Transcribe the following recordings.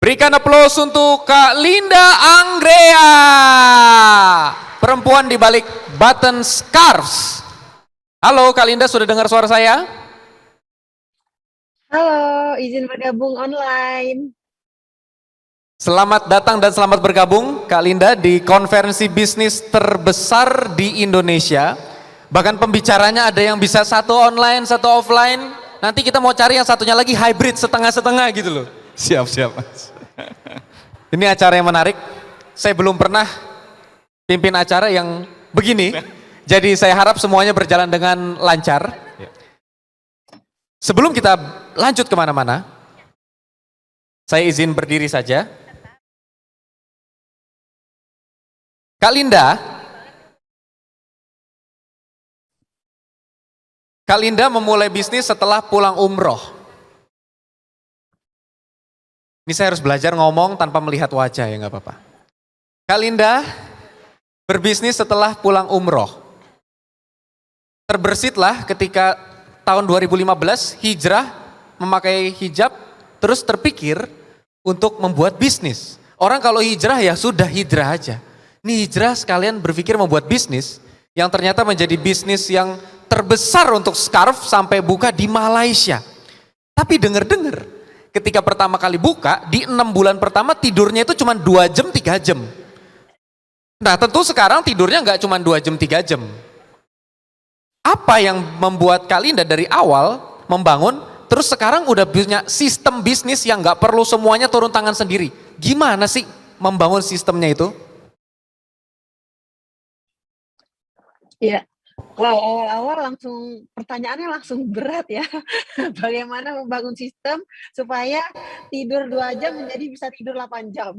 Berikan aplaus untuk Kak Linda Anggrea, perempuan di balik Button Scarves. Halo Kak Linda, sudah dengar suara saya? Halo, izin bergabung online. Selamat datang dan selamat bergabung Kak Linda di konferensi bisnis terbesar di Indonesia. Bahkan pembicaranya ada yang bisa satu online, satu offline. Nanti kita mau cari yang satunya lagi hybrid, setengah-setengah gitu loh. Siap-siap Mas. Ini acara yang menarik. Saya belum pernah pimpin acara yang begini. Jadi saya harap semuanya berjalan dengan lancar. Sebelum kita lanjut kemana-mana, saya izin berdiri saja. Kak Linda memulai bisnis setelah pulang umroh. Ini saya harus belajar ngomong tanpa melihat wajah ya nggak apa-apa. Kak Linda berbisnis setelah pulang umroh. Terbersitlah ketika tahun 2015 hijrah memakai hijab, terus terpikir untuk membuat bisnis. Orang kalau hijrah ya sudah hijrah aja. Ini hijrah sekalian berpikir membuat bisnis yang ternyata menjadi bisnis yang terbesar untuk scarf sampai buka di Malaysia. Tapi dengar-dengar ketika pertama kali buka, di 6 bulan pertama tidurnya itu cuma 2 jam, 3 jam. Nah tentu sekarang tidurnya nggak cuma 2 jam, 3 jam. Apa yang membuat Kak Linda dari awal membangun, terus sekarang udah punya sistem bisnis yang nggak perlu semuanya turun tangan sendiri. Gimana sih membangun sistemnya itu? Ya, wow, awal-awal langsung pertanyaannya langsung berat ya. Bagaimana membangun sistem supaya tidur 2 jam menjadi bisa tidur 8 jam.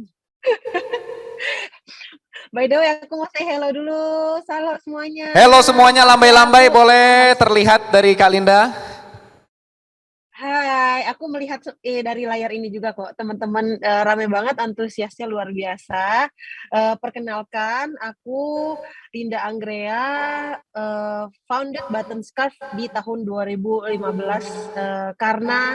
By the way, aku mau say hello dulu. Halo semuanya. Halo semuanya, lambai-lambai boleh terlihat dari Kak Linda. Hai, aku melihat dari layar ini juga kok, teman-teman rame banget, antusiasnya luar biasa. Perkenalkan, aku Linda Anggrea, founded Button Scarf di tahun 2015 karena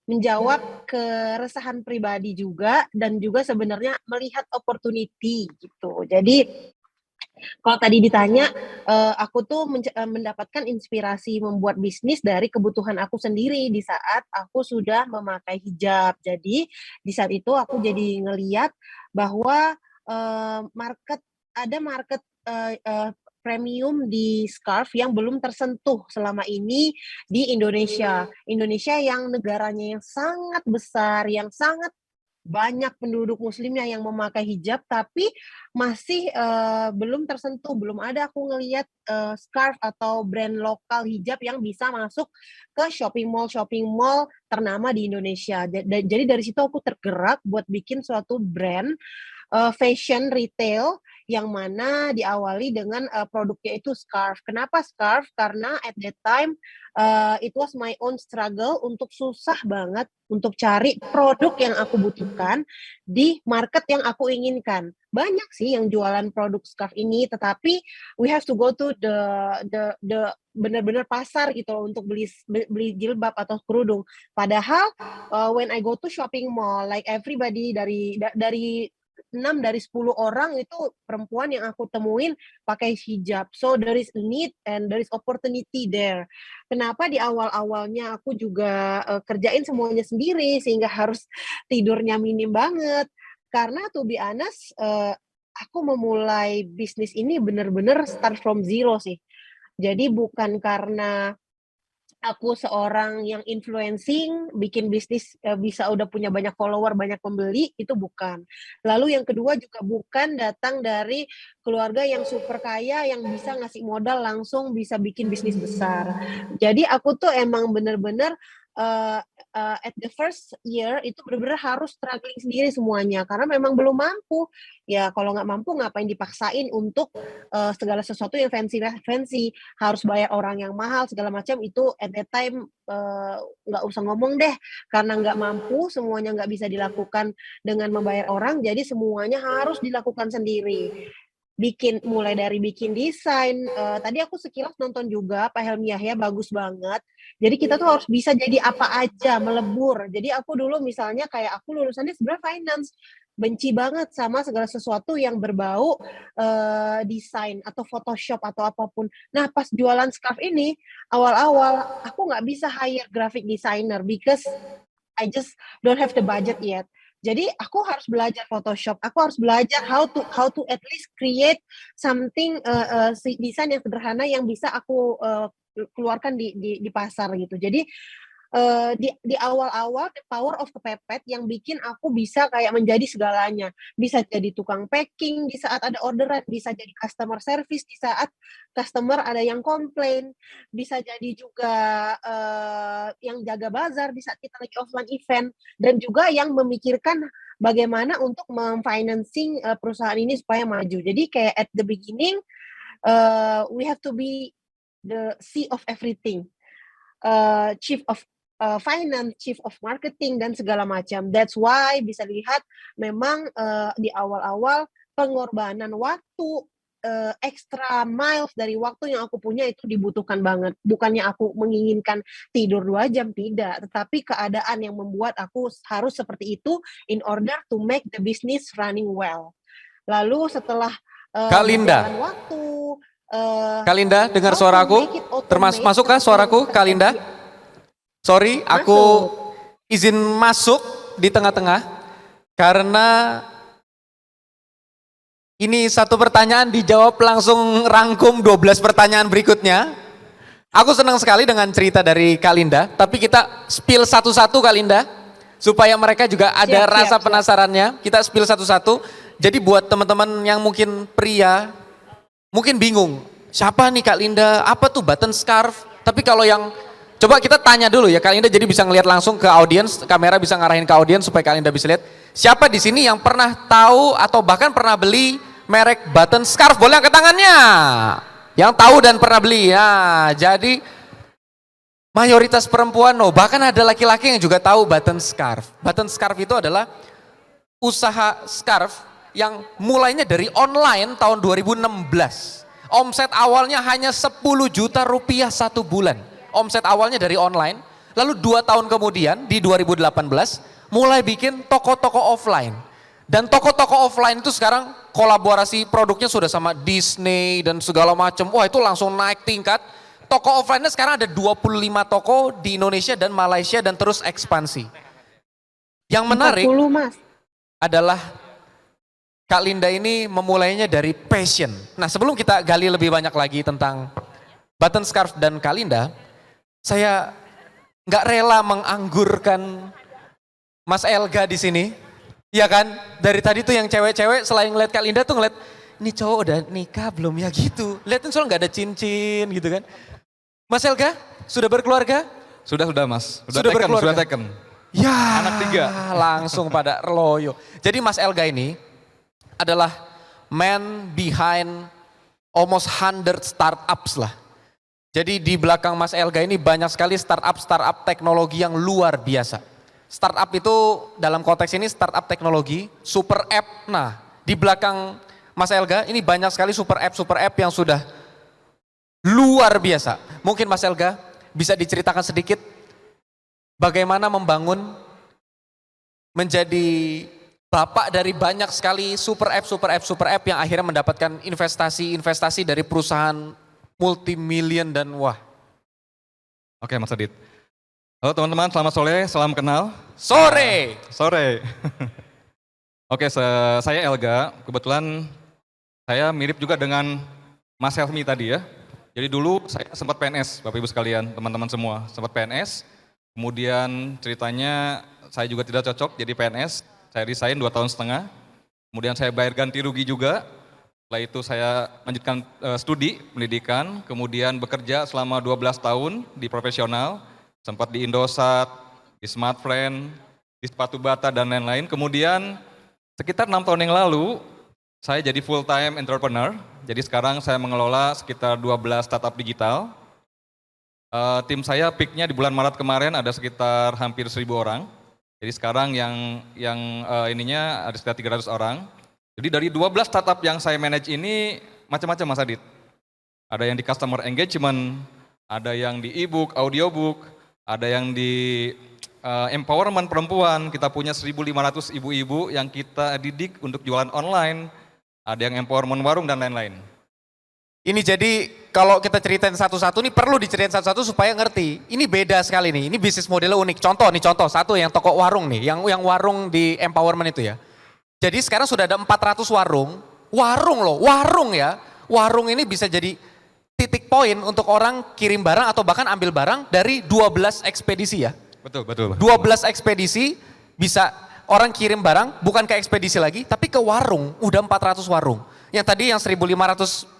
menjawab keresahan pribadi juga dan juga sebenarnya melihat opportunity gitu. Jadi kalau tadi ditanya, aku tuh mendapatkan inspirasi membuat bisnis dari kebutuhan aku sendiri di saat aku sudah memakai hijab. Jadi di saat itu aku jadi ngeliat bahwa, ada market, premium di scarf yang belum tersentuh selama ini di Indonesia. Indonesia yang negaranya yang sangat besar, yang sangat banyak penduduk muslimnya yang memakai hijab, tapi masih, belum tersentuh, belum ada aku ngelihat, scarf atau brand lokal hijab yang bisa masuk ke shopping mall ternama di Indonesia. Jadi dari situ aku tergerak buat bikin suatu brand, fashion retail yang mana diawali dengan, produknya itu scarf. Kenapa scarf? Karena at that time, it was my own struggle untuk susah banget untuk cari produk yang aku butuhkan di market yang aku inginkan. Banyak sih yang jualan produk scarf ini, tetapi we have to go to the benar-benar pasar gitu loh untuk beli jilbab atau kerudung. Padahal, when I go to shopping mall, like everybody dari 6 dari 10 orang itu perempuan yang aku temuin pakai hijab. So there is need and there is opportunity there. Kenapa di awal-awalnya aku juga, kerjain semuanya sendiri sehingga harus tidurnya minim banget. Karena to be honest, aku memulai bisnis ini bener-bener start from zero sih. Jadi bukan karena aku seorang yang influencing, bikin bisnis, bisa udah punya banyak follower, banyak pembeli, itu bukan. Lalu yang kedua juga bukan datang dari keluarga yang super kaya, yang bisa ngasih modal langsung bisa bikin bisnis besar. Jadi aku tuh emang bener-bener, eee at the first year itu bener-bener harus struggling sendiri semuanya, karena memang belum mampu. Ya kalau nggak mampu ngapain dipaksain untuk, segala sesuatu yang fancy, harus bayar orang yang mahal segala macam itu at that time, nggak usah ngomong deh, karena nggak mampu, semuanya nggak bisa dilakukan dengan membayar orang, jadi semuanya harus dilakukan sendiri. mulai dari bikin desain, tadi aku sekilas nonton juga Pak Helmi Yahya bagus banget. Jadi kita tuh harus bisa jadi apa aja, melebur. Jadi aku dulu misalnya kayak aku lulusannya sebenarnya finance, benci banget sama segala sesuatu yang berbau, desain atau Photoshop atau apapun. Nah pas jualan scarf ini, awal-awal aku nggak bisa hire graphic designer because I just don't have the budget yet. Jadi aku harus belajar Photoshop, aku harus belajar how to at least create something, desain yang sederhana yang bisa aku, keluarkan di pasar gitu. Jadi, di awal-awal the power of kepepet yang bikin aku bisa kayak menjadi segalanya. Bisa jadi tukang packing di saat ada orderan, bisa jadi customer service di saat customer ada yang komplain, bisa jadi juga, yang jaga bazar di saat kita lagi offline event, dan juga yang memikirkan bagaimana untuk mem-financing, perusahaan ini supaya maju. Jadi kayak at the beginning, we have to be the C of everything, chief of, finance, chief of marketing, dan segala macam. That's why bisa dilihat memang, di awal-awal pengorbanan waktu, extra miles dari waktu yang aku punya itu dibutuhkan banget. Bukannya aku menginginkan tidur 2 jam, tidak, tetapi keadaan yang membuat aku harus seperti itu in order to make the business running well. Lalu setelah, Kak Linda, berjalan waktu, Kak Linda dengar how to suaraku? make it automate Masukkah seperti yang suaraku kita Kak Linda? Sorry, aku masuk. izin masuk di tengah-tengah karena ini satu pertanyaan dijawab langsung rangkum 12 pertanyaan berikutnya. Aku senang sekali dengan cerita dari Kak Linda, tapi kita spill satu-satu Kak Linda, supaya mereka juga ada Siap, rasa siap, siap. penasarannya. Kita spill satu-satu. Jadi buat teman-teman yang mungkin pria, mungkin bingung, siapa nih Kak Linda, apa tuh button scarf? Tapi kalau yang, coba kita tanya dulu ya Kak Linda, jadi bisa ngelihat langsung ke audiens, kamera bisa ngarahin ke audiens supaya Kak Linda bisa lihat. Siapa di sini yang pernah tahu atau bahkan pernah beli merek button scarf? Boleh angkat tangannya. Yang tahu dan pernah beli. Ya, jadi mayoritas perempuan, bahkan ada laki-laki yang juga tahu button scarf. Button scarf itu adalah usaha scarf yang mulainya dari online tahun 2016. Omset awalnya hanya 10 juta rupiah satu bulan. Omset awalnya dari online. Lalu 2 tahun kemudian di 2018 mulai bikin toko-toko offline. Dan toko-toko offline itu sekarang kolaborasi produknya sudah sama Disney dan segala macam. Wah itu langsung naik tingkat. Toko offline-nya sekarang ada 25 toko di Indonesia dan Malaysia dan terus ekspansi. Yang menarik 40, Mas. adalah Kak Linda ini memulainya dari passion. Nah sebelum kita gali lebih banyak lagi tentang button scarf dan Kak Linda, saya nggak rela menganggurkan Mas Elga di sini. Iya kan? Dari tadi tuh yang cewek-cewek selain ngeliat Kak Linda tuh ngeliat, ini cowok udah nikah belum ya gitu. Lihatin soalnya nggak ada cincin gitu kan. Mas Elga, sudah berkeluarga? Sudah Mas. Sudah berkeluarga? Sudah taken. Ya, Anak 3. langsung pada loyo. Jadi Mas Elga ini adalah man behind almost 100 startups lah. Jadi di belakang Mas Elga ini banyak sekali startup teknologi yang luar biasa. Startup itu dalam konteks ini startup teknologi, super app. Nah di belakang Mas Elga ini banyak sekali super app yang sudah luar biasa. Mungkin Mas Elga bisa diceritakan sedikit bagaimana membangun menjadi bapak dari banyak sekali super app yang akhirnya mendapatkan investasi dari perusahaan multimillion dan wah. Oke Mas Adit. Halo teman-teman, selamat sore, salam kenal. Sore. Sore. Oke, saya Elga. Kebetulan saya mirip juga dengan Mas Helmi tadi ya. Jadi dulu saya sempat PNS, Bapak Ibu sekalian, teman-teman semua. Sempat PNS, kemudian ceritanya saya juga tidak cocok jadi PNS. Saya resign 2 tahun setengah. Kemudian saya bayar ganti rugi juga. Setelah itu saya lanjutkan studi pendidikan, kemudian bekerja selama 12 tahun di profesional, sempat di Indosat, di Smartfriend, di sepatu bata dan lain-lain. Kemudian sekitar 6 tahun yang lalu saya jadi full time entrepreneur. Jadi sekarang saya mengelola sekitar 12 startup digital. Tim saya peaknya di bulan Maret kemarin ada sekitar hampir 1.000 orang. Jadi sekarang yang ininya ada sekitar 300 orang. Jadi dari 12 startup yang saya manage ini macam-macam Mas Adit. Ada yang di customer engagement, ada yang di e-book, audiobook, ada yang di empowerment perempuan. Kita punya 1.500 ibu-ibu yang kita didik untuk jualan online, ada yang empowerment warung dan lain-lain. Ini jadi kalau kita ceritain satu-satu nih perlu diceritain satu-satu supaya ngerti. Ini beda sekali nih, ini bisnis modelnya unik. Contoh satu yang toko warung nih, yang warung di empowerment itu ya. Jadi sekarang sudah ada 400 warung loh, warung ya. Warung ini bisa jadi titik poin untuk orang kirim barang atau bahkan ambil barang dari 12 ekspedisi ya. Betul. 12 ekspedisi bisa orang kirim barang bukan ke ekspedisi lagi tapi ke warung, udah 400 warung. Yang tadi yang 1.500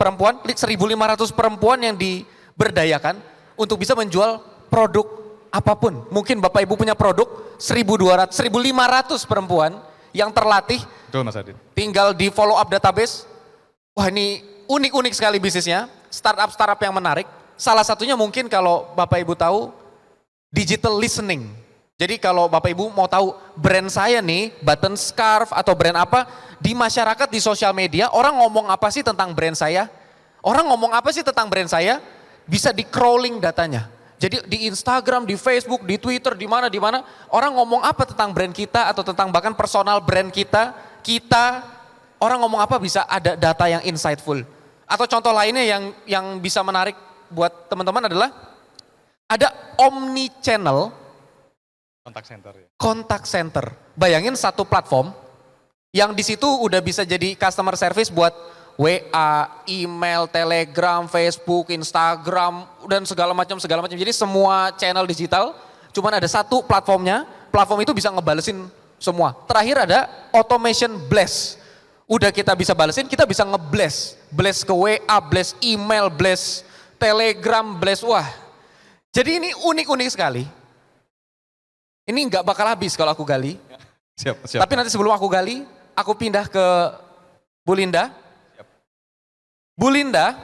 perempuan yang diberdayakan untuk bisa menjual produk apapun. Mungkin Bapak Ibu punya produk 1.200, 1.500 perempuan yang terlatih. Betul Mas Adit. Tinggal di follow up database. Wah ini unik-unik sekali bisnisnya. Startup yang menarik. Salah satunya mungkin kalau Bapak Ibu tahu digital listening. Jadi kalau Bapak Ibu mau tahu brand saya nih, button scarf atau brand apa, di masyarakat di sosial media orang ngomong apa sih tentang brand saya? Orang ngomong apa sih tentang brand saya? Bisa di crawling datanya. Jadi di Instagram, di Facebook, di Twitter, di mana orang ngomong apa tentang brand kita atau tentang bahkan personal brand kita orang ngomong apa bisa ada data yang insightful. Atau contoh lainnya yang bisa menarik buat teman-teman adalah ada omni channel kontak center. Bayangin satu platform yang di situ udah bisa jadi customer service buat WA, email, Telegram, Facebook, Instagram dan segala macam. Jadi semua channel digital cuman ada satu platformnya. Platform itu bisa ngebalesin semua. Terakhir ada automation blast. Udah kita bisa balesin, kita bisa ngeblast. Blast ke WA, blast email, blast Telegram, blast wah. Jadi ini unik-unik sekali. Ini nggak bakal habis kalau aku gali. Siap. Tapi nanti sebelum aku gali, aku pindah ke Bu Linda. Siap. Bu Linda,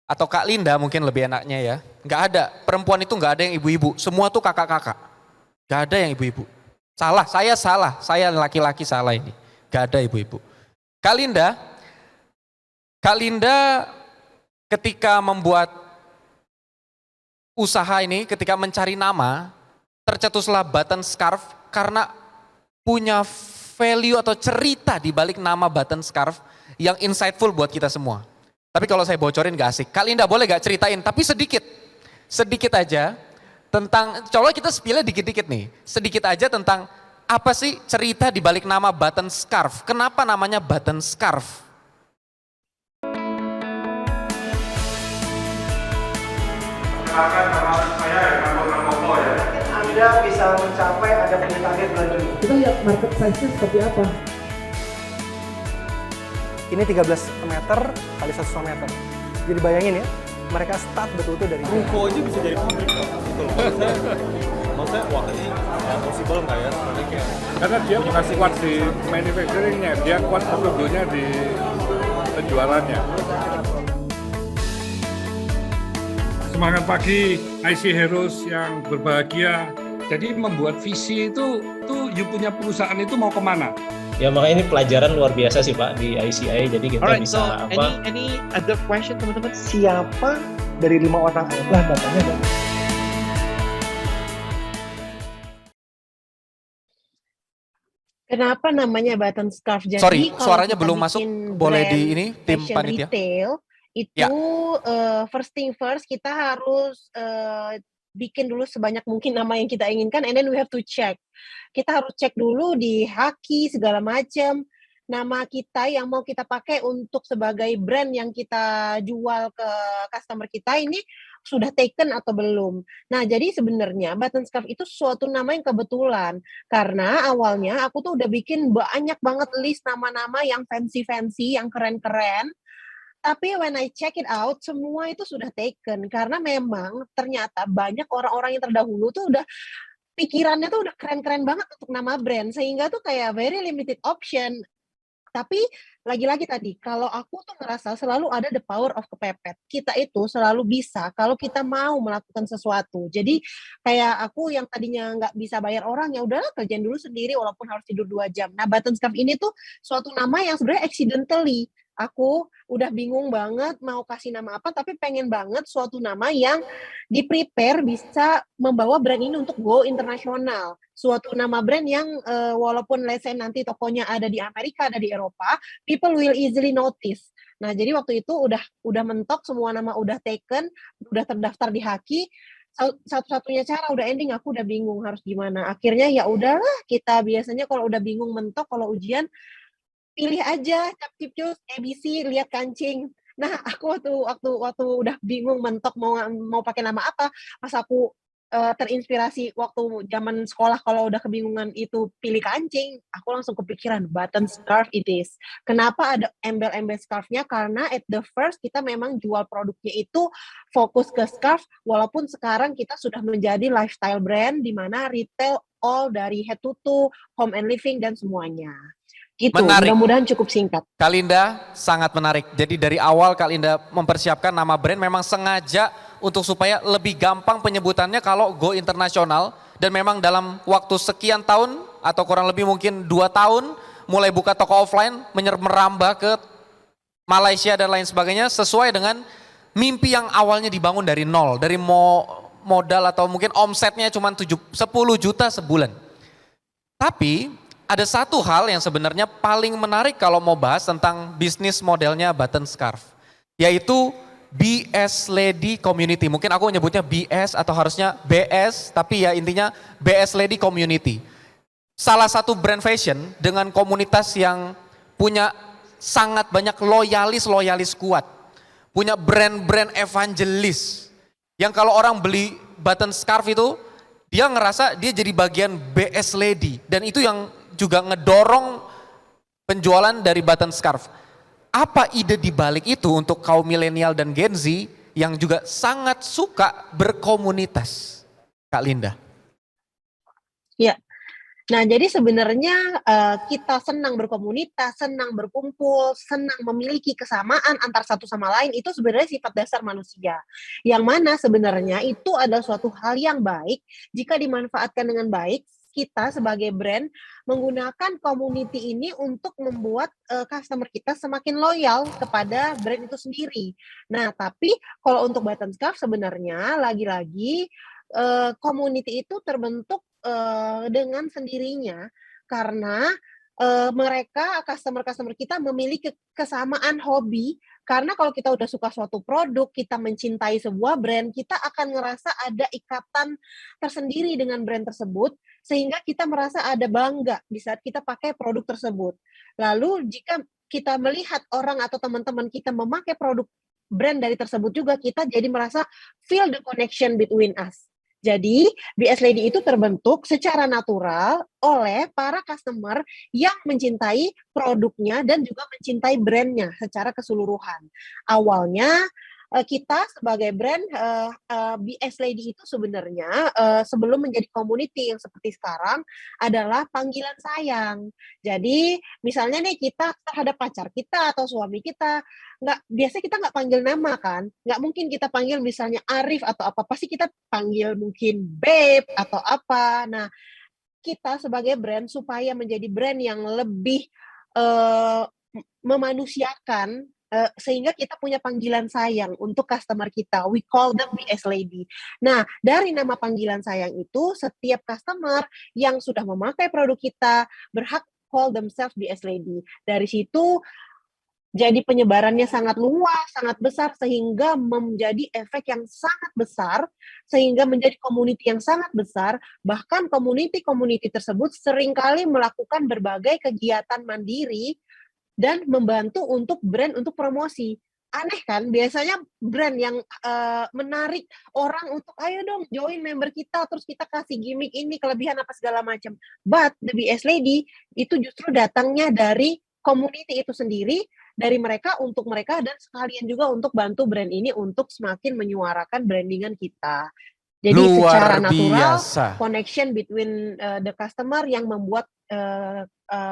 atau Kak Linda mungkin lebih enaknya ya. Nggak ada, perempuan itu nggak ada yang ibu-ibu. Semua tuh kakak-kakak. Nggak ada yang ibu-ibu. Salah. Saya laki-laki salah ini. Nggak ada ibu-ibu. Kak Linda ketika membuat usaha ini, ketika mencari nama, tercetuslah button scarf karena punya value atau cerita di balik nama button scarf yang insightful buat kita semua. Tapi kalau saya bocorin gak asik. Kak Linda boleh gak ceritain, tapi sedikit aja tentang, coba kita spill dikit-dikit nih. Sedikit aja tentang apa sih cerita di balik nama button scarf. Kenapa namanya button scarf? Silakan nama saya Herman Kopo ya. Anda bisa mencapai ada punya target bulan Juni. Kita lihat market size-nya seperti apa. Ini 13 meter kali 1,5 meter. Jadi bayangin ya, mereka start betul-betul dari ruko aja bisa jadi pabrik gitu loh. Maksudnya wah ini possible nggak ya? Karena dia bukan kuat di manufacturingnya, dia kuat sebetulnya di penjualannya. Semangat pagi, IC Heroes yang berbahagia. Jadi membuat visi itu you punya perusahaan itu mau kemana? Ya makanya ini pelajaran luar biasa sih Pak di ICI. Jadi kita Alright, bisa so apa? any other question teman-teman? siapa dari 5 orang lah datanya dari Kenapa namanya button scarf? Jadi Sorry, kalau suaranya kita belum masuk. bikin Boleh brand di ini tim fashion panitia. retail itu Ya. First thing first kita harus bikin dulu sebanyak mungkin nama yang kita inginkan, and then we have to check. Kita harus cek dulu di Haki segala macam nama kita yang mau kita pakai untuk sebagai brand yang kita jual ke customer kita ini sudah taken atau belum. Nah, jadi sebenarnya button scarf itu suatu nama yang kebetulan karena awalnya aku tuh udah bikin banyak banget list nama-nama yang fancy-fancy, yang keren-keren. Tapi when I check it out, semua itu sudah taken karena memang ternyata banyak orang-orang yang terdahulu tuh udah pikirannya tuh udah keren-keren banget untuk nama brand sehingga tuh kayak very limited option. Tapi lagi-lagi tadi, kalau aku tuh ngerasa selalu ada the power of kepepet. Kita itu selalu bisa kalau kita mau melakukan sesuatu. Jadi kayak aku yang tadinya nggak bisa bayar orang, ya udahlah kerjain dulu sendiri walaupun harus tidur 2 jam. Nah, Button Scarf ini tuh suatu nama yang sebenarnya accidentally. Aku udah bingung banget mau kasih nama apa, tapi pengen banget suatu nama yang di-prepare bisa membawa brand ini untuk go internasional. Suatu nama brand yang walaupun let's say nanti tokonya ada di Amerika, ada di Eropa, people will easily notice. Nah, jadi waktu itu udah mentok, semua nama udah taken, udah terdaftar di Haki. Satu-satunya cara udah ending, aku udah bingung harus gimana. Akhirnya ya udahlah, kita biasanya kalau udah bingung mentok, kalau ujian pilih aja capcipcus ABC, lihat kancing. Nah, aku waktu udah bingung mentok mau pakai nama apa, pas aku terinspirasi waktu zaman sekolah kalau udah kebingungan itu pilih kancing, aku langsung kepikiran button scarf it is. Kenapa ada embel-embel scarf-nya? Karena at the first kita memang jual produknya itu fokus ke scarf, walaupun sekarang kita sudah menjadi lifestyle brand di mana retail all dari head to toe, home and living dan semuanya. Gitu, Menarik. mudah-mudahan cukup singkat. Kak Linda sangat menarik. Jadi dari awal Kak Linda mempersiapkan nama brand memang sengaja untuk supaya lebih gampang penyebutannya kalau go internasional. Dan memang dalam waktu sekian tahun atau kurang lebih mungkin 2 tahun mulai buka toko offline merambah ke Malaysia dan lain sebagainya sesuai dengan mimpi yang awalnya dibangun dari nol. Dari modal atau mungkin omsetnya cuma 10 juta sebulan. Tapi ada satu hal yang sebenarnya paling menarik kalau mau bahas tentang bisnis modelnya Button Scarf, yaitu BS Lady Community. Mungkin aku nyebutnya BS atau harusnya BS, tapi ya intinya BS Lady Community. Salah satu brand fashion dengan komunitas yang punya sangat banyak loyalis kuat. Punya brand-brand evangelis. Yang kalau orang beli Button Scarf itu, dia ngerasa dia jadi bagian BS Lady. Dan itu yang juga ngedorong penjualan dari Button Scarf. Apa ide dibalik itu untuk kaum milenial dan Gen Z yang juga sangat suka berkomunitas, Kak Linda? Ya, nah jadi sebenarnya kita senang berkomunitas, senang berkumpul, senang memiliki kesamaan antar satu sama lain, itu sebenarnya sifat dasar manusia. Yang mana sebenarnya itu adalah suatu hal yang baik jika dimanfaatkan dengan baik. Kita sebagai brand menggunakan community ini untuk membuat customer kita semakin loyal kepada brand itu sendiri. Nah, tapi kalau untuk Button Scarf sebenarnya lagi-lagi community itu terbentuk dengan sendirinya karena mereka customer kita memiliki kesamaan hobi. Karena kalau kita udah suka suatu produk, kita mencintai sebuah brand, kita akan ngerasa ada ikatan tersendiri dengan brand tersebut, sehingga kita merasa ada bangga di saat kita pakai produk tersebut. Lalu jika kita melihat orang atau teman-teman kita memakai produk brand dari tersebut juga, kita jadi merasa feel the connection between us. Jadi, BS Lady itu terbentuk secara natural oleh para customer yang mencintai produknya dan juga mencintai brandnya secara keseluruhan. Awalnya, kita sebagai brand, BS Lady itu sebenarnya sebelum menjadi community yang seperti sekarang adalah panggilan sayang. Jadi, misalnya nih kita terhadap pacar kita atau suami kita, biasanya kita nggak panggil nama kan, nggak mungkin kita panggil misalnya Arif atau apa, pasti kita panggil mungkin babe atau apa. Nah, kita sebagai brand supaya menjadi brand yang lebih memanusiakan, sehingga kita punya panggilan sayang untuk customer kita, we call them BS Lady. Nah, dari nama panggilan sayang itu, setiap customer yang sudah memakai produk kita berhak call themselves BS Lady. Dari situ jadi penyebarannya sangat luas, sangat besar, sehingga menjadi efek yang sangat besar, sehingga menjadi community yang sangat besar, bahkan community tersebut seringkali melakukan berbagai kegiatan mandiri, dan membantu untuk brand untuk promosi. Aneh kan, biasanya brand yang menarik orang untuk ayo dong join member kita, terus kita kasih gimmick ini, kelebihan apa segala macam. But the BS Lady itu justru datangnya dari community itu sendiri, dari mereka untuk mereka, dan sekalian juga untuk bantu brand ini untuk semakin menyuarakan brandingan kita. Jadi secara natural, connection between the customer yang membuat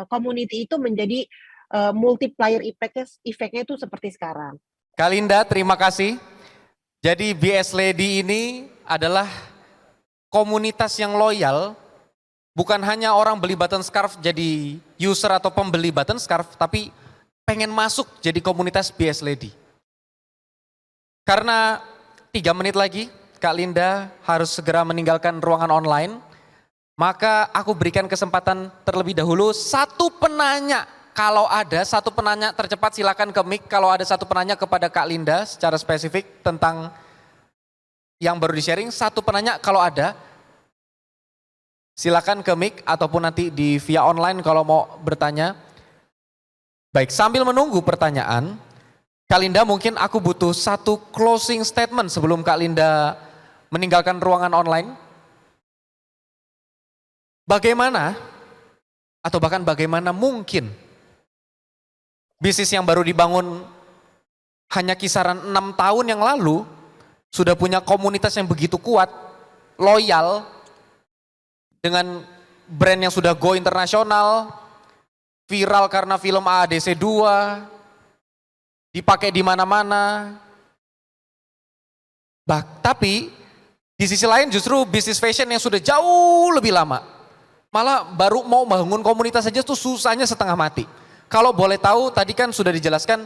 community itu menjadi multiplier efeknya itu seperti sekarang. Kak Linda, terima kasih. Jadi BS Lady ini adalah komunitas yang loyal, bukan hanya orang beli button scarf jadi user atau pembeli button scarf, tapi pengen masuk jadi komunitas BS Lady. Karena 3 menit lagi Kak Linda harus segera meninggalkan ruangan online, maka aku berikan kesempatan terlebih dahulu satu penanya. Kalau ada satu penanya tercepat silakan ke mic. Kalau ada satu penanya kepada Kak Linda secara spesifik tentang yang baru di-sharing, satu penanya kalau ada silakan ke mic ataupun nanti di via online kalau mau bertanya. Baik, sambil menunggu pertanyaan, Kak Linda mungkin aku butuh satu closing statement sebelum Kak Linda meninggalkan ruangan online. Bagaimana atau bahkan bagaimana mungkin bisnis yang baru dibangun hanya kisaran 6 tahun yang lalu sudah punya komunitas yang begitu kuat, loyal, dengan brand yang sudah go internasional, viral karena film AADC 2, dipakai di mana-mana. Tapi di sisi lain justru bisnis fashion yang sudah jauh lebih lama, malah baru mau bangun komunitas saja tuh susahnya setengah mati. Kalau boleh tahu, tadi kan sudah dijelaskan,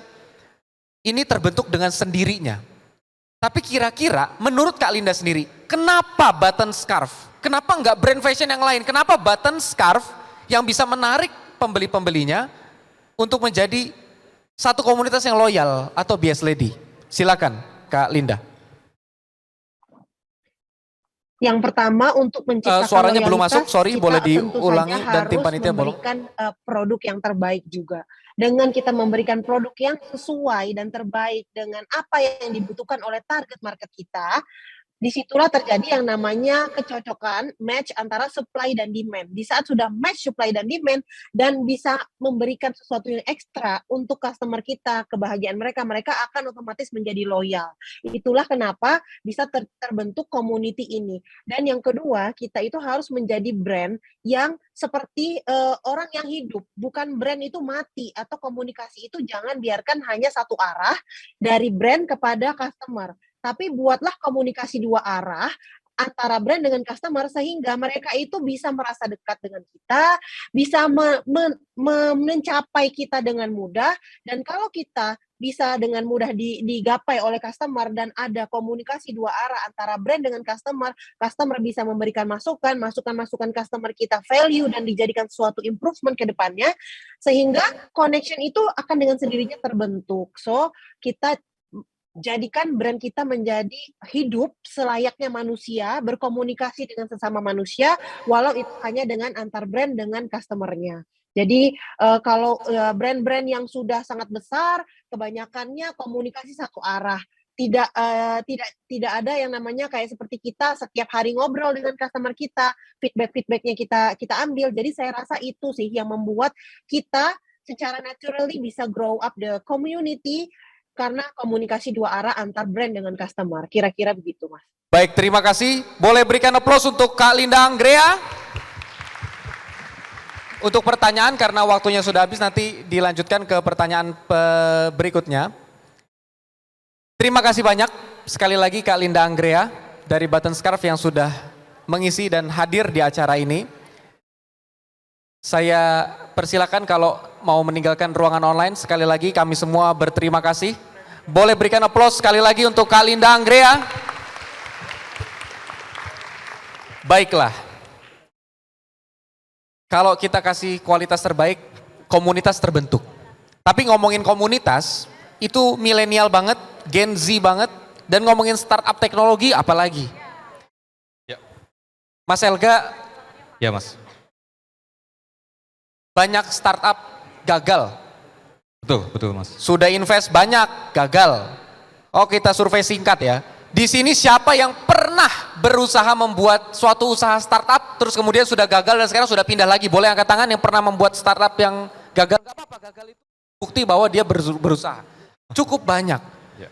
ini terbentuk dengan sendirinya. Tapi kira-kira menurut Kak Linda sendiri, kenapa button scarf? Kenapa enggak brand fashion yang lain? Kenapa button scarf yang bisa menarik pembeli-pembelinya untuk menjadi satu komunitas yang loyal atau BS Lady? Silakan Kak Linda. Yang pertama untuk menciptakan suaranya belum loyalitas, masuk, sorry, kita boleh tentu diulangi saja dan tim harus panitia bolong. memberikan produk yang terbaik juga. Dengan kita memberikan produk yang sesuai dan terbaik dengan apa yang dibutuhkan oleh target market kita, disitulah terjadi yang namanya kecocokan match antara supply dan demand. Di saat sudah match supply dan demand dan bisa memberikan sesuatu yang ekstra untuk customer kita, kebahagiaan mereka, mereka akan otomatis menjadi loyal. Itulah kenapa bisa terbentuk community ini. Dan yang kedua, kita itu harus menjadi brand yang seperti orang yang hidup. Bukan brand itu mati atau komunikasi itu jangan biarkan hanya satu arah dari brand kepada customer. Tapi buatlah komunikasi 2 arah antara brand dengan customer sehingga mereka itu bisa merasa dekat dengan kita, bisa mencapai kita dengan mudah, dan kalau kita bisa dengan mudah digapai oleh customer dan ada komunikasi 2 arah antara brand dengan customer, customer bisa memberikan masukan customer kita value dan dijadikan suatu improvement ke depannya, sehingga connection itu akan dengan sendirinya terbentuk. So, kita jadikan brand kita menjadi hidup selayaknya manusia, berkomunikasi dengan sesama manusia, walau itu hanya dengan antar brand dengan customer-nya. Jadi kalau brand-brand yang sudah sangat besar, kebanyakannya komunikasi satu arah. Tidak ada yang namanya kayak seperti kita setiap hari ngobrol dengan customer kita, feedbacknya kita ambil. Jadi saya rasa itu sih yang membuat kita secara naturally bisa grow up the community, karena komunikasi 2 arah antar brand dengan customer. Kira-kira begitu, Mas. Baik, terima kasih. Boleh berikan aplaus untuk Kak Linda Anggrea. Untuk pertanyaan, karena waktunya sudah habis, nanti dilanjutkan ke pertanyaan berikutnya. Terima kasih banyak sekali lagi Kak Linda Anggrea dari Button Scarf yang sudah mengisi dan hadir di acara ini. Saya persilakan kalau mau meninggalkan ruangan online, sekali lagi kami semua berterima kasih. Boleh berikan aplaus sekali lagi untuk Kak Linda Anggrea. Baiklah. Kalau kita kasih kualitas terbaik, komunitas terbentuk. Tapi ngomongin komunitas, itu milenial banget, Gen Z banget, dan ngomongin startup teknologi apalagi. Ya. Mas Elga. Ya Mas. Banyak startup gagal. Betul Mas. Sudah invest banyak, gagal. Oh, kita survei singkat ya. Di sini siapa yang pernah berusaha membuat suatu usaha startup terus kemudian sudah gagal dan sekarang sudah pindah lagi? Boleh angkat tangan yang pernah membuat startup yang gagal? Gak apa-apa, gagal itu bukti bahwa dia berusaha. Cukup banyak. Ya.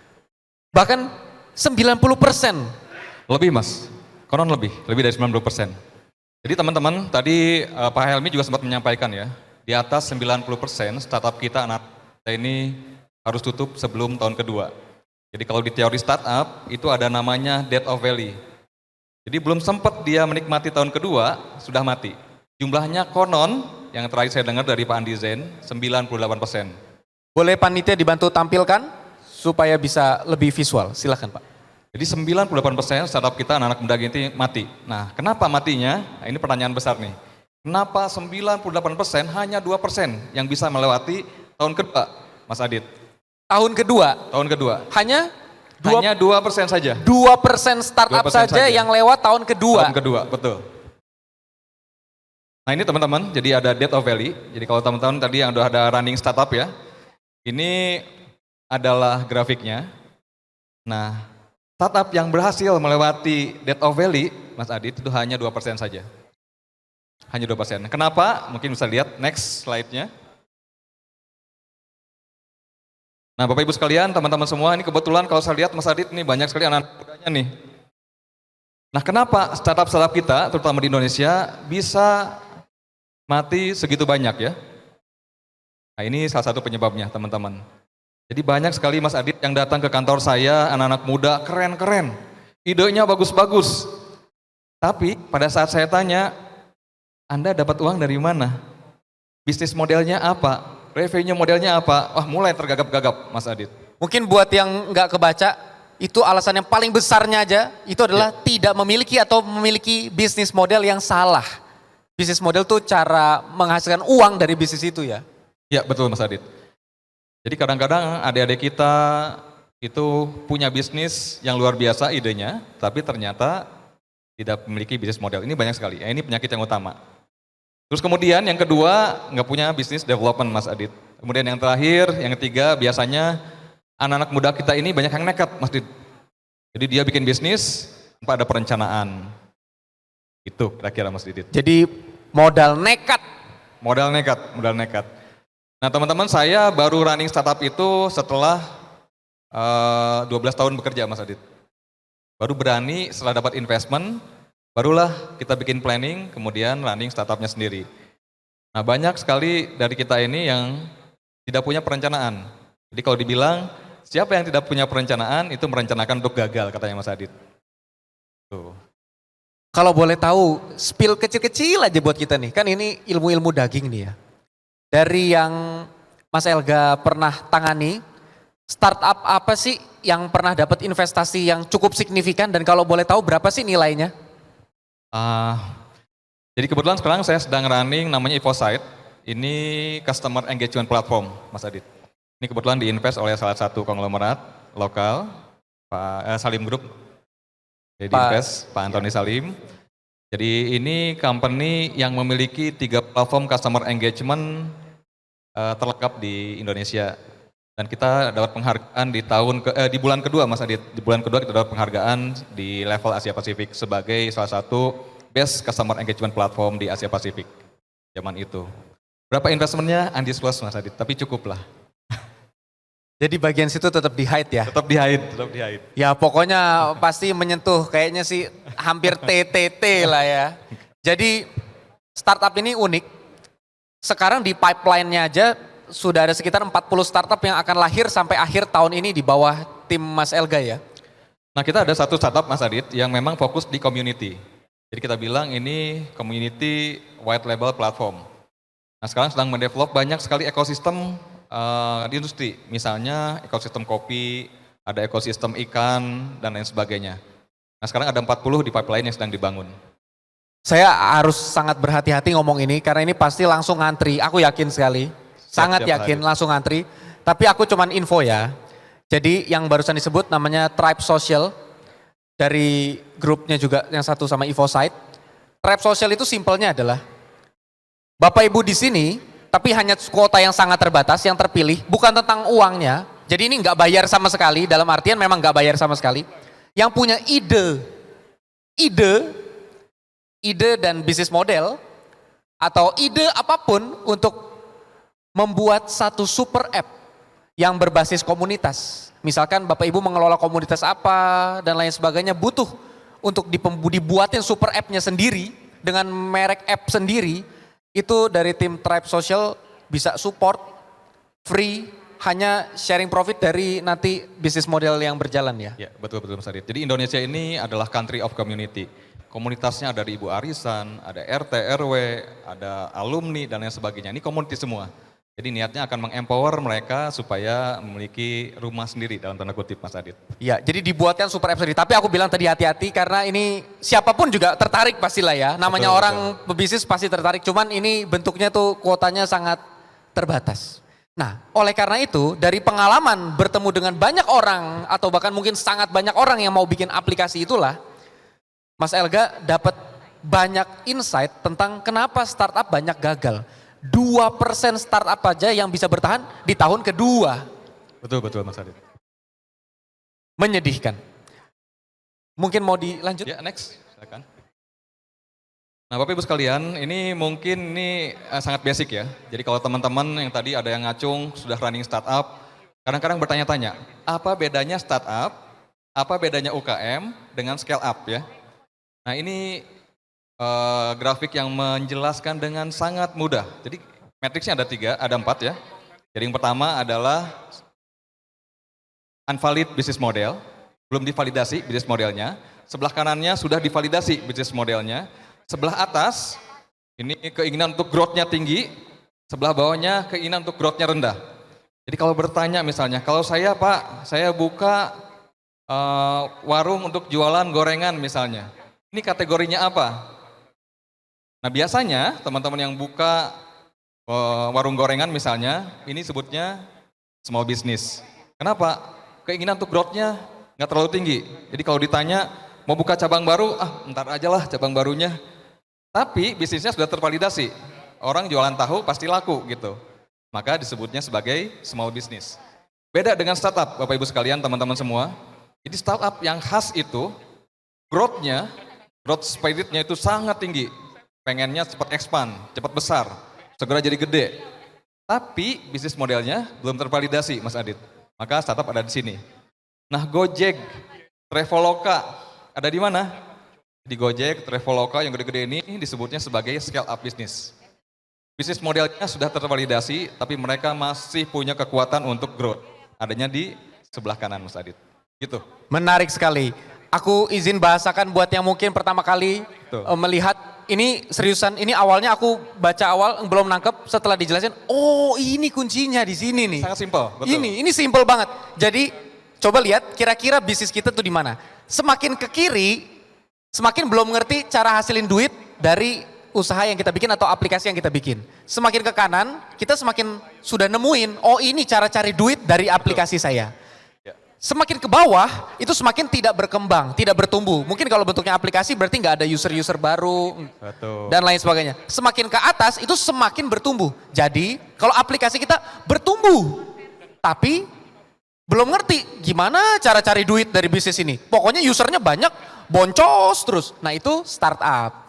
Bahkan 90%. Lebih Mas. Konon lebih dari 90%. Jadi teman-teman tadi Pak Helmi juga sempat menyampaikan ya, di atas 90% startup kita anak kita ini harus tutup sebelum tahun kedua. Jadi kalau di teori startup itu ada namanya death of valley. Jadi belum sempat dia menikmati tahun kedua, sudah mati. Jumlahnya konon, yang terakhir saya dengar dari Pak Andi Zen, 98%. Boleh panitia dibantu tampilkan supaya bisa lebih visual, silakan Pak. Jadi 98% startup kita anak-anak muda ini mati. Nah, kenapa matinya? Nah, ini pertanyaan besar nih. Kenapa 98% hanya 2% yang bisa melewati tahun kedua, Mas Adit? Tahun kedua, Tahun kedua. hanya Hanya 2% saja. 2% startup 2% saja saja. yang lewat tahun kedua. Tahun kedua, betul. Nah ini teman-teman, jadi ada death of valley. Jadi kalau teman-teman tadi yang udah ada running startup ya, ini adalah grafiknya. Nah, startup yang berhasil melewati death of valley, Mas Adit, itu hanya 2% saja. Hanya 2%. Kenapa? Mungkin bisa lihat next slide-nya. Nah Bapak Ibu sekalian, teman-teman semua, ini kebetulan kalau saya lihat Mas Adit ini banyak sekali anak mudanya nih. Nah kenapa startup-startup kita, terutama di Indonesia, bisa mati segitu banyak ya? Nah ini salah satu penyebabnya teman-teman. Jadi banyak sekali Mas Adit yang datang ke kantor saya, anak-anak muda, keren-keren. Idenya bagus-bagus. Tapi pada saat saya tanya, Anda dapat uang dari mana? Bisnis modelnya apa? Revenue modelnya apa? Wah mulai tergagap-gagap Mas Adit. Mungkin buat yang nggak kebaca, itu alasan yang paling besarnya aja, itu adalah tidak memiliki atau memiliki bisnis model yang salah. Bisnis model tuh cara menghasilkan uang dari bisnis itu ya. Ya betul Mas Adit. Jadi kadang-kadang adik-adik kita itu punya bisnis yang luar biasa idenya, tapi ternyata tidak memiliki bisnis model. Ini banyak sekali, ini penyakit yang utama. Terus kemudian yang kedua, nggak punya bisnis development Mas Adit. Kemudian yang terakhir, yang ketiga biasanya anak-anak muda kita ini banyak yang nekat Mas Adit. Jadi dia bikin bisnis tanpa ada perencanaan. Itu kira-kira Mas Didit. Jadi modal nekat. Modal nekat, modal nekat. Nah teman-teman saya baru running startup itu setelah 12 tahun bekerja Mas Adit. Baru berani setelah dapat investment, barulah kita bikin planning, kemudian running startupnya sendiri. Nah banyak sekali dari kita ini yang tidak punya perencanaan. Jadi kalau dibilang, siapa yang tidak punya perencanaan, itu merencanakan untuk gagal, katanya Mas Adit. Tuh. Kalau boleh tahu, spill kecil-kecil aja buat kita nih, kan ini ilmu-ilmu daging nih ya. Dari yang Mas Elga pernah tangani, startup apa sih yang pernah dapat investasi yang cukup signifikan dan kalau boleh tahu berapa sih nilainya? Jadi kebetulan sekarang saya sedang running namanya EvoSite. Ini customer engagement platform, Mas Adit. Ini kebetulan diinvest oleh salah satu konglomerat lokal, Pak Salim Group. Jadi diinvest Pak Antoni Salim. Jadi ini company yang memiliki 3 platform customer engagement terlengkap di Indonesia. Dan kita dapat penghargaan di bulan kedua Mas Adit. Di bulan kedua kita dapat penghargaan di level Asia Pasifik sebagai salah satu best customer engagement platform di Asia Pasifik zaman itu. Berapa investmentnya undisclosed Mas Adit, tapi cukup lah. Jadi bagian situ tetap di hide ya? Tetap di hide. Ya pokoknya pasti menyentuh kayaknya sih hampir TTT lah ya. Jadi startup ini unik. Sekarang di pipeline-nya aja sudah ada sekitar 40 startup yang akan lahir sampai akhir tahun ini di bawah tim Mas Elga ya? Nah kita ada satu startup Mas Adit yang memang fokus di community. Jadi kita bilang ini community white label platform. Nah sekarang sedang mendevelop banyak sekali ekosistem di industri. Misalnya ekosistem kopi, ada ekosistem ikan, dan lain sebagainya. Nah sekarang ada 40 di pipeline yang sedang dibangun. Saya harus sangat berhati-hati ngomong ini karena ini pasti langsung ngantri, aku yakin sekali. Sangat yakin langsung ngantri, tapi aku cuman info ya. Jadi yang barusan disebut namanya Tribe Social, dari grupnya juga yang satu sama EvoSite. Tribe Social itu simpelnya adalah, Bapak Ibu di sini, tapi hanya kuota yang sangat terbatas, yang terpilih, bukan tentang uangnya. Jadi ini nggak bayar sama sekali, dalam artian memang nggak bayar sama sekali. Yang punya ide dan bisnis model, atau ide apapun untuk membuat satu super app yang berbasis komunitas. Misalkan Bapak Ibu mengelola komunitas apa dan lain sebagainya, butuh untuk dibuatin super app-nya sendiri dengan merek app sendiri. Itu dari tim Tribe Social bisa support free, hanya sharing profit dari nanti bisnis model yang berjalan ya. Ya, betul-betul Mas Adit. Jadi Indonesia ini adalah country of community. Komunitasnya ada ibu arisan, ada RT, RW, ada alumni dan lain sebagainya. Ini community semua. Jadi niatnya akan mengempower mereka supaya memiliki rumah sendiri dalam tanda kutip Mas Adit. Ya, jadi dibuatkan super app sendiri. Tapi aku bilang tadi hati-hati karena ini siapapun juga tertarik pastilah ya. Namanya Betul, orang pebisnis pasti tertarik. Cuman ini bentuknya tuh kuotanya sangat terbatas. Nah, oleh karena itu dari pengalaman bertemu dengan banyak orang atau bahkan mungkin sangat banyak orang yang mau bikin aplikasi itulah, Mas Elga dapat banyak insight tentang kenapa startup banyak gagal. 2% startup aja yang bisa bertahan di tahun kedua. Betul-betul Mas Adit. Menyedihkan. Mungkin mau dilanjut? Ya, next. Silakan. Nah, Bapak Ibu sekalian, ini mungkin sangat basic ya. Jadi kalau teman-teman yang tadi ada yang ngacung sudah running startup, kadang-kadang bertanya-tanya, apa bedanya startup, apa bedanya UKM dengan scale up ya. Nah, ini grafik yang menjelaskan dengan sangat mudah. Jadi matriksnya ada 4 ya. Jadi yang pertama adalah unvalid business model, belum divalidasi bisnis modelnya. Sebelah kanannya sudah divalidasi bisnis modelnya. Sebelah atas ini keinginan untuk growth-nya tinggi, sebelah bawahnya keinginan untuk growth-nya rendah. Jadi kalau bertanya misalnya, kalau saya Pak, saya buka warung untuk jualan gorengan misalnya, ini kategorinya apa? Nah biasanya teman-teman yang buka warung gorengan misalnya, ini sebutnya small business. Kenapa? Keinginan untuk growth-nya nggak terlalu tinggi. Jadi kalau ditanya mau buka cabang baru, ntar aja lah cabang barunya. Tapi bisnisnya sudah tervalidasi. Orang jualan tahu pasti laku gitu. Maka disebutnya sebagai small business. Beda dengan startup, Bapak Ibu sekalian, teman-teman semua. Jadi startup yang khas itu, growth spiritnya itu sangat tinggi. Pengennya cepat expand, cepat besar, segera jadi gede. Tapi bisnis modelnya belum tervalidasi, Mas Adit. Maka startup ada di sini. Nah, Gojek, Traveloka ada di mana? Di Gojek, Traveloka yang gede-gede ini disebutnya sebagai scale up business. Bisnis modelnya sudah tervalidasi, tapi mereka masih punya kekuatan untuk growth. Adanya di sebelah kanan, Mas Adit. Gitu. Menarik sekali. Aku izin bahasakan buat yang mungkin pertama kali melihat. Ini seriusan, ini awalnya aku baca awal belum nangkep, setelah dijelasin, oh ini kuncinya di sini nih. Sangat simpel, betul. Ini simpel banget. Jadi coba lihat kira-kira bisnis kita tuh di mana. Semakin ke kiri, semakin belum ngerti cara hasilin duit dari usaha yang kita bikin atau aplikasi yang kita bikin. Semakin ke kanan, kita semakin sudah nemuin, oh ini cara cari duit dari aplikasi saya. Semakin ke bawah, itu semakin tidak berkembang, tidak bertumbuh. Mungkin kalau bentuknya aplikasi berarti nggak ada user-user baru, dan lain sebagainya. Semakin ke atas, itu semakin bertumbuh. Jadi, kalau aplikasi kita bertumbuh, tapi belum ngerti gimana cara cari duit dari bisnis ini. Pokoknya usernya banyak, boncos terus. Nah itu startup.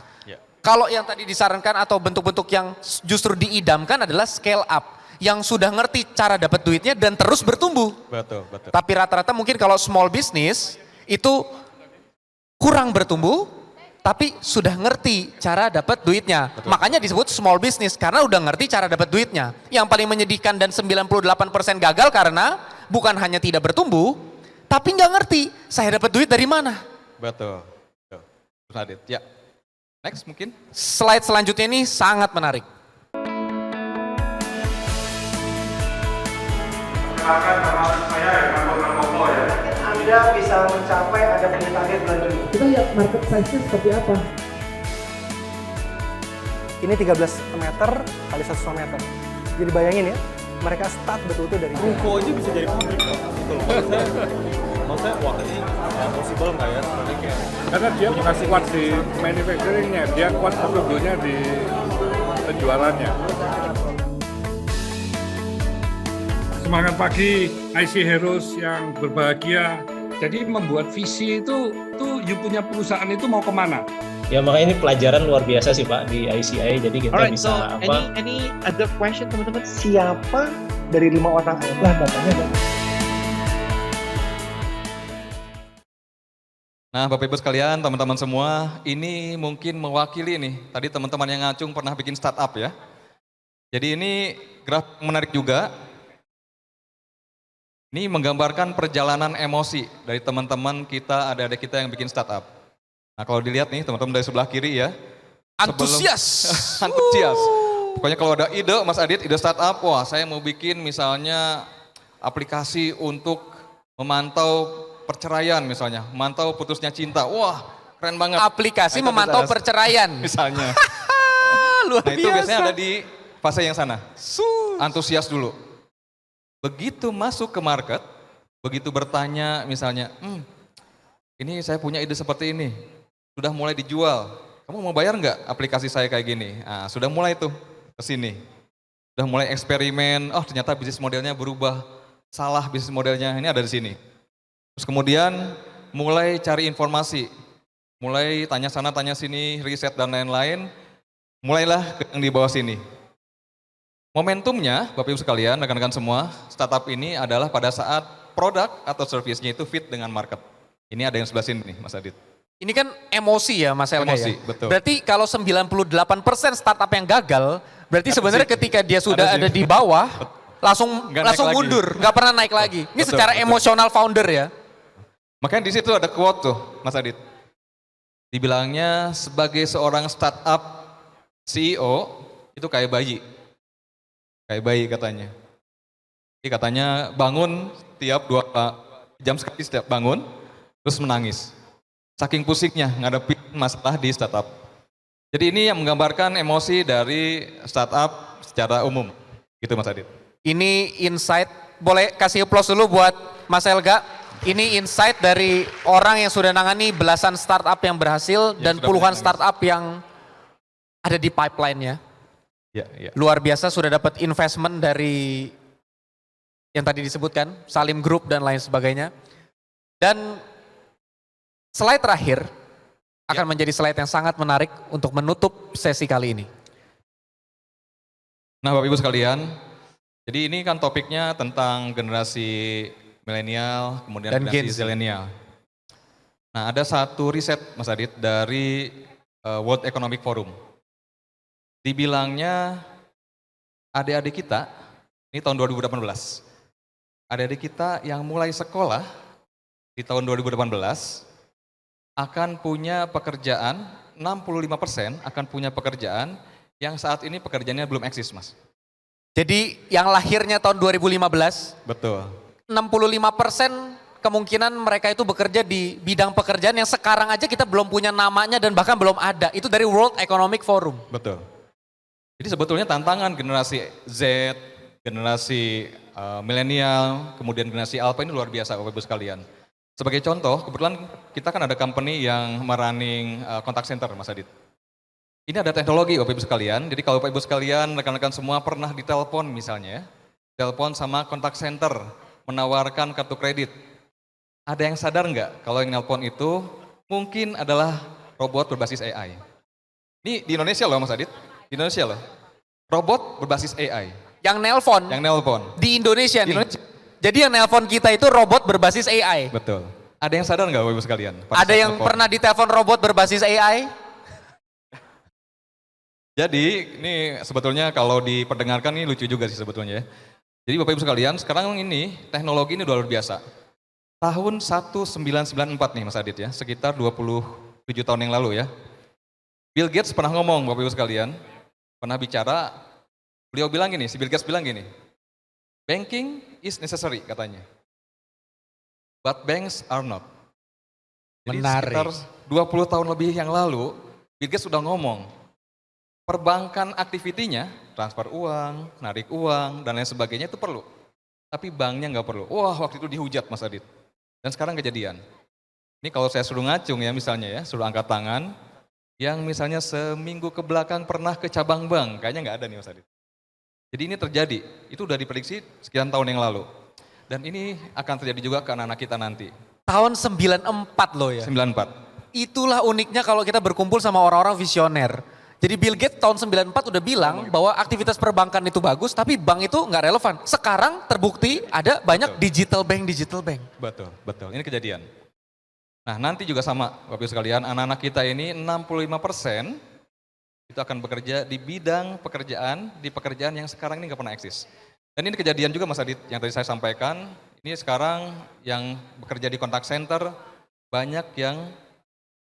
Kalau yang tadi disarankan atau bentuk-bentuk yang justru diidamkan adalah scale up. Yang sudah ngerti cara dapat duitnya dan terus bertumbuh. Betul. Tapi rata-rata mungkin kalau small business itu kurang bertumbuh, tapi sudah ngerti cara dapat duitnya. Betul. Makanya disebut small business karena udah ngerti cara dapat duitnya. Yang paling menyedihkan dan 98% gagal karena bukan hanya tidak bertumbuh, tapi nggak ngerti saya dapat duit dari mana. Betul. Terus Adit, ya. Next mungkin. Slide selanjutnya ini sangat menarik. Silakan nama saya Hermanto Pramono ya. Anda bisa mencapai ada punya target bulan Juni. Kita lihat market size-nya seperti apa. Ini 13 meter kali 1,5 meter. Jadi bayangin ya, mereka start betul-betul dari Ruko aja bisa jadi pabrik. Gitu loh. Maksudnya, wah ini possible nggak ya? Sebenarnya kayak Karena dia bukan kuat di manufacturingnya, dia kuat sebetulnya di penjualannya. Semangat pagi, IC Heroes yang berbahagia. Jadi membuat visi itu you punya perusahaan itu mau kemana? Ya makanya ini pelajaran luar biasa sih Pak di ICI. Jadi kita Alright, bisa so any other question teman-teman? Siapa dari 5 orang lah datanya? Nah, Bapak Ibu sekalian, teman-teman semua, ini mungkin mewakili nih. Tadi teman-teman yang ngacung pernah bikin startup ya. Jadi ini grafik menarik juga. Ini menggambarkan perjalanan emosi dari teman-teman kita, adik-adik kita yang bikin startup. Nah, kalau dilihat nih teman-teman dari sebelah kiri ya. Antusias. Antusias. Pokoknya kalau ada ide, Mas Adit, ide startup, wah saya mau bikin misalnya aplikasi untuk memantau perceraian misalnya, memantau putusnya cinta. Wah, keren banget. Aplikasi Nah, itu memantau bisa- perceraian. Misalnya. Luar Nah, itu biasa. biasanya ada di fase yang sana. Antusias dulu. Begitu masuk ke market, begitu bertanya misalnya, ini saya punya ide seperti ini, sudah mulai dijual. Kamu mau bayar nggak aplikasi saya kayak gini? Nah, sudah mulai tuh ke sini. Sudah mulai eksperimen, oh ternyata bisnis modelnya berubah, salah bisnis modelnya, ini ada di sini. Terus kemudian mulai cari informasi, mulai tanya sana, tanya sini, riset dan lain-lain, mulailah ke yang di bawah sini. Momentumnya, Bapak Ibu sekalian, rekan-rekan semua, startup ini adalah pada saat produk atau service-nya itu fit dengan market. Ini ada yang sebelah sini nih, Mas Adit. Ini kan emosi ya Mas Elga Emosi, ya? betul. Berarti kalau 98% startup yang gagal, berarti sebenarnya ketika dia sudah Ada ada sih. di bawah, langsung Nggak naik lagi. mundur, nggak pernah naik lagi. Ini Betul, secara betul. emosional founder ya. Makanya di situ ada quote tuh, Mas Adit. Dibilangnya sebagai seorang startup CEO, itu kayak bayi. Kayak bayi katanya. Jadi katanya bangun tiap 2 jam sekali setiap bangun, terus menangis. Saking pusingnya ngadepin masalah di startup. Jadi ini yang menggambarkan emosi dari startup secara umum. Gitu Mas Adit. Ini insight, boleh kasih applause dulu buat Mas Elga. Ini insight dari orang yang sudah nangani belasan startup yang berhasil dan sudah puluhan berhasil. startup yang ada di pipeline-nya. Ya, ya. Luar biasa, sudah dapat investment dari yang tadi disebutkan, Salim Group dan lain sebagainya. Dan slide terakhir akan menjadi slide yang sangat menarik untuk menutup sesi kali ini. Nah Bapak Ibu sekalian, jadi ini kan topiknya tentang generasi milenial, kemudian Dan Gen generasi Z. zilenial. Nah ada satu riset Mas Adit dari World Economic Forum. Dibilangnya adik-adik kita, ini tahun 2018, adik-adik kita yang mulai sekolah di tahun 2018 akan punya pekerjaan, 65% akan punya pekerjaan yang saat ini pekerjaannya belum eksis, Mas. Jadi yang lahirnya tahun 2015, Betul. 65% kemungkinan mereka itu bekerja di bidang pekerjaan yang sekarang aja kita belum punya namanya dan bahkan belum ada. Itu dari World Economic Forum. Betul. Jadi sebetulnya tantangan generasi Z, generasi milenial, kemudian generasi alpha ini luar biasa Bapak Ibu sekalian. Sebagai contoh, kebetulan kita kan ada company yang merunning contact center, Mas Adit. Ini ada teknologi Bapak Ibu sekalian, jadi kalau Bapak Ibu sekalian, rekan-rekan semua pernah ditelepon misalnya, telepon sama contact center, menawarkan kartu kredit. Ada yang sadar nggak kalau yang nelpon itu mungkin adalah robot berbasis AI? Ini di Indonesia loh Mas Adit, di Indonesia loh. Robot berbasis AI, Yang nelpon yang nelpon. di Indonesia Di nih. Indonesia. Jadi yang nelpon kita itu robot berbasis AI. Betul. Ada yang sadar nggak Bapak Ibu sekalian? pada Ada saat yang nelpon? pernah ditelepon robot berbasis AI? Jadi ini sebetulnya kalau diperdengarkan ini lucu juga sih sebetulnya ya. Jadi Bapak Ibu sekalian, sekarang ini teknologi ini luar biasa. Tahun 1994 nih Mas Adit ya, sekitar 27 tahun yang lalu ya. Bill Gates pernah ngomong Bapak Ibu sekalian, pernah bicara, beliau bilang gini, si Bill Gates bilang gini, banking is necessary katanya, but banks are not. Jadi Menarik. sekitar 20 tahun lebih yang lalu, Bill Gates sudah ngomong, perbankan aktivitinya, transfer uang, narik uang, dan lain sebagainya itu perlu. Tapi banknya nggak perlu. Wah waktu itu dihujat Mas Adit. Dan sekarang kejadian. Ini kalau saya suruh ngacung ya misalnya ya, suruh angkat tangan, yang misalnya seminggu ke belakang pernah ke cabang bank, kayaknya nggak ada nih Mas Adit. Jadi ini terjadi, itu udah diprediksi sekian tahun yang lalu. Dan ini akan terjadi juga ke anak-anak kita nanti. Tahun 94 loh ya. 94. Itulah uniknya kalau kita berkumpul sama orang-orang visioner. Jadi Bill Gates tahun 94 udah bilang bahwa aktivitas perbankan itu bagus, tapi bank itu nggak relevan. Sekarang terbukti ada banyak Betul. digital bank. Betul, betul. Ini kejadian. Nah nanti juga sama Bapak Ibu sekalian, anak-anak kita ini 65% itu akan bekerja di bidang pekerjaan yang sekarang ini nggak pernah eksis. Dan ini kejadian juga Mas Adit yang tadi saya sampaikan, ini sekarang yang bekerja di contact center banyak yang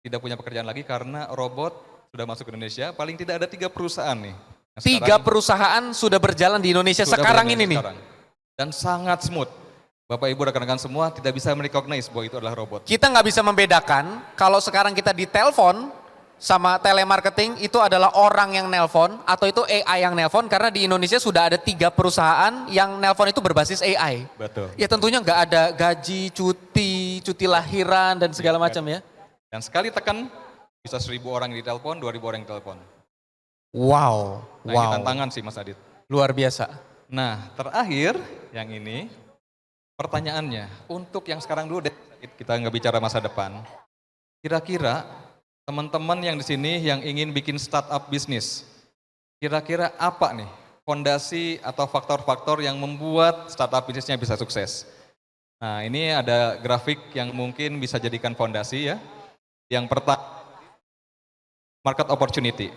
tidak punya pekerjaan lagi karena robot sudah masuk ke Indonesia, paling tidak ada 3 perusahaan nih. 3 perusahaan sudah berjalan di Indonesia sekarang ini nih. Dan sangat smooth. Bapak Ibu rekan-rekan semua tidak bisa merecognize bahwa itu adalah robot. Kita nggak bisa membedakan kalau sekarang kita ditelepon sama telemarketing itu adalah orang yang nelpon atau itu AI yang nelpon, karena di Indonesia sudah ada 3 perusahaan yang nelpon itu berbasis AI. Betul. Ya tentunya nggak ada gaji, cuti lahiran dan segala macam ya. Dan sekali tekan bisa 1.000 orang yang ditelepon, 2.000 orang yang ditelepon. Wow, Nah, ini tantangan sih Mas Adit. luar biasa. Nah terakhir yang ini pertanyaannya, untuk yang sekarang dulu deh, kita nggak bicara masa depan. Kira-kira teman-teman yang di sini yang ingin bikin startup bisnis, kira-kira apa nih fondasi atau faktor-faktor yang membuat startup bisnisnya bisa sukses? Nah ini ada grafik yang mungkin bisa jadikan fondasi ya. Yang pertama, market opportunity.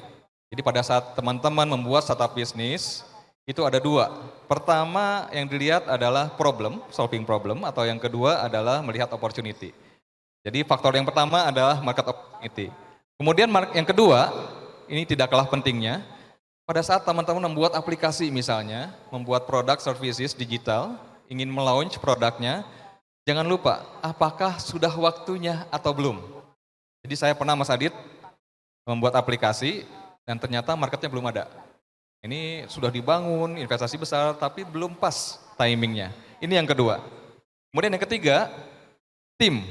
Jadi pada saat teman-teman membuat startup bisnis, itu ada 2. Pertama yang dilihat adalah problem, solving problem, atau yang kedua adalah melihat opportunity. Jadi faktor yang pertama adalah market opportunity. Kemudian yang kedua, ini tidak kalah pentingnya, pada saat teman-teman membuat aplikasi misalnya, membuat produk services digital, ingin melaunch produknya, jangan lupa apakah sudah waktunya atau belum. Jadi saya pernah Mas Adit membuat aplikasi dan ternyata marketnya belum ada. Ini sudah dibangun, investasi besar, tapi belum pas timingnya. Ini yang kedua. Kemudian yang ketiga, tim.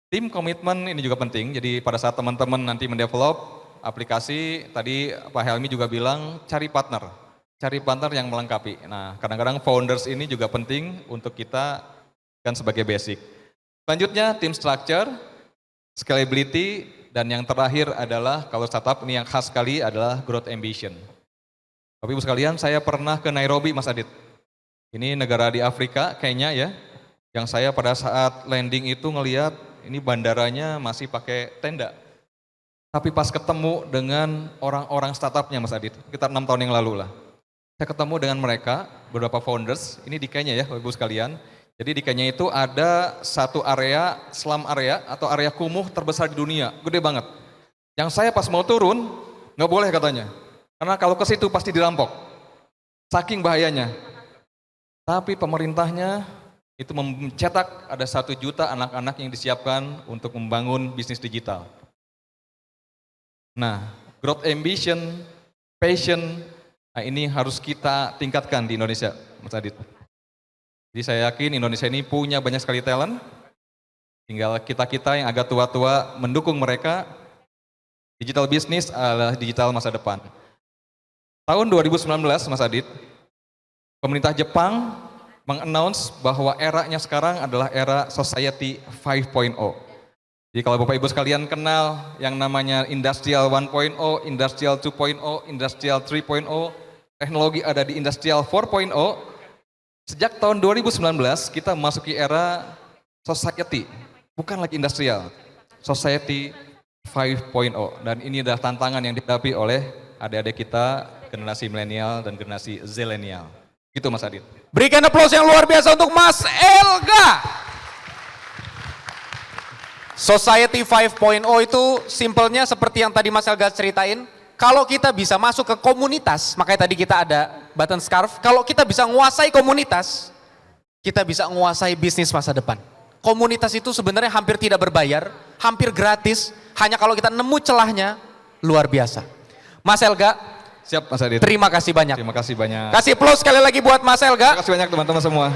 Tim komitmen ini juga penting, jadi pada saat teman-teman nanti mendevelop aplikasi, tadi Pak Helmi juga bilang cari partner yang melengkapi. Nah kadang-kadang founders ini juga penting untuk kita kan sebagai basic. Selanjutnya tim structure, scalability, dan yang terakhir adalah kalau startup ini yang khas sekali adalah growth ambition. Bapak Ibu sekalian, saya pernah ke Nairobi Mas Adit. Ini negara di Afrika kayaknya ya, yang saya pada saat landing itu ngelihat ini bandaranya masih pakai tenda. Tapi pas ketemu dengan orang-orang startupnya Mas Adit, sekitar 6 tahun yang lalu lah. Saya ketemu dengan mereka, beberapa founders, ini di Kenya ya Bapak Ibu sekalian. Jadi di Kenya itu ada satu area, slum area atau area kumuh terbesar di dunia, gede banget. Yang saya pas mau turun, nggak boleh katanya. Karena kalau ke situ pasti dirampok. Saking bahayanya. Tapi pemerintahnya itu mencetak ada 1 juta anak-anak yang disiapkan untuk membangun bisnis digital. Nah, growth ambition, passion, nah ini harus kita tingkatkan di Indonesia, Mas Adit. Jadi saya yakin Indonesia ini punya banyak sekali talent, tinggal kita-kita yang agak tua-tua mendukung mereka. Digital business adalah digital masa depan. Tahun 2019 Mas Adit, pemerintah Jepang meng-announce bahwa eranya sekarang adalah era Society 5.0. Jadi kalau Bapak Ibu sekalian kenal yang namanya Industrial 1.0, Industrial 2.0, Industrial 3.0, teknologi ada di Industrial 4.0, sejak tahun 2019 kita memasuki era society, bukan lagi industrial, society 5.0, dan ini adalah tantangan yang dihadapi oleh adik-adik kita generasi milenial dan generasi zilenial. Gitu Mas Adit. Berikan aplaus yang luar biasa untuk Mas Elga. Society 5.0 itu simpelnya seperti yang tadi Mas Elga ceritain. Kalau kita bisa masuk ke komunitas, makanya tadi kita ada button scarf, kalau kita bisa menguasai komunitas, kita bisa menguasai bisnis masa depan. Komunitas itu sebenarnya hampir tidak berbayar, hampir gratis, hanya kalau kita nemu celahnya, luar biasa. Mas Elga, siap Mas Adit. Terima kasih banyak. Terima kasih banyak. Kasih aplaus sekali lagi buat Mas Elga. Terima kasih banyak teman-teman semua.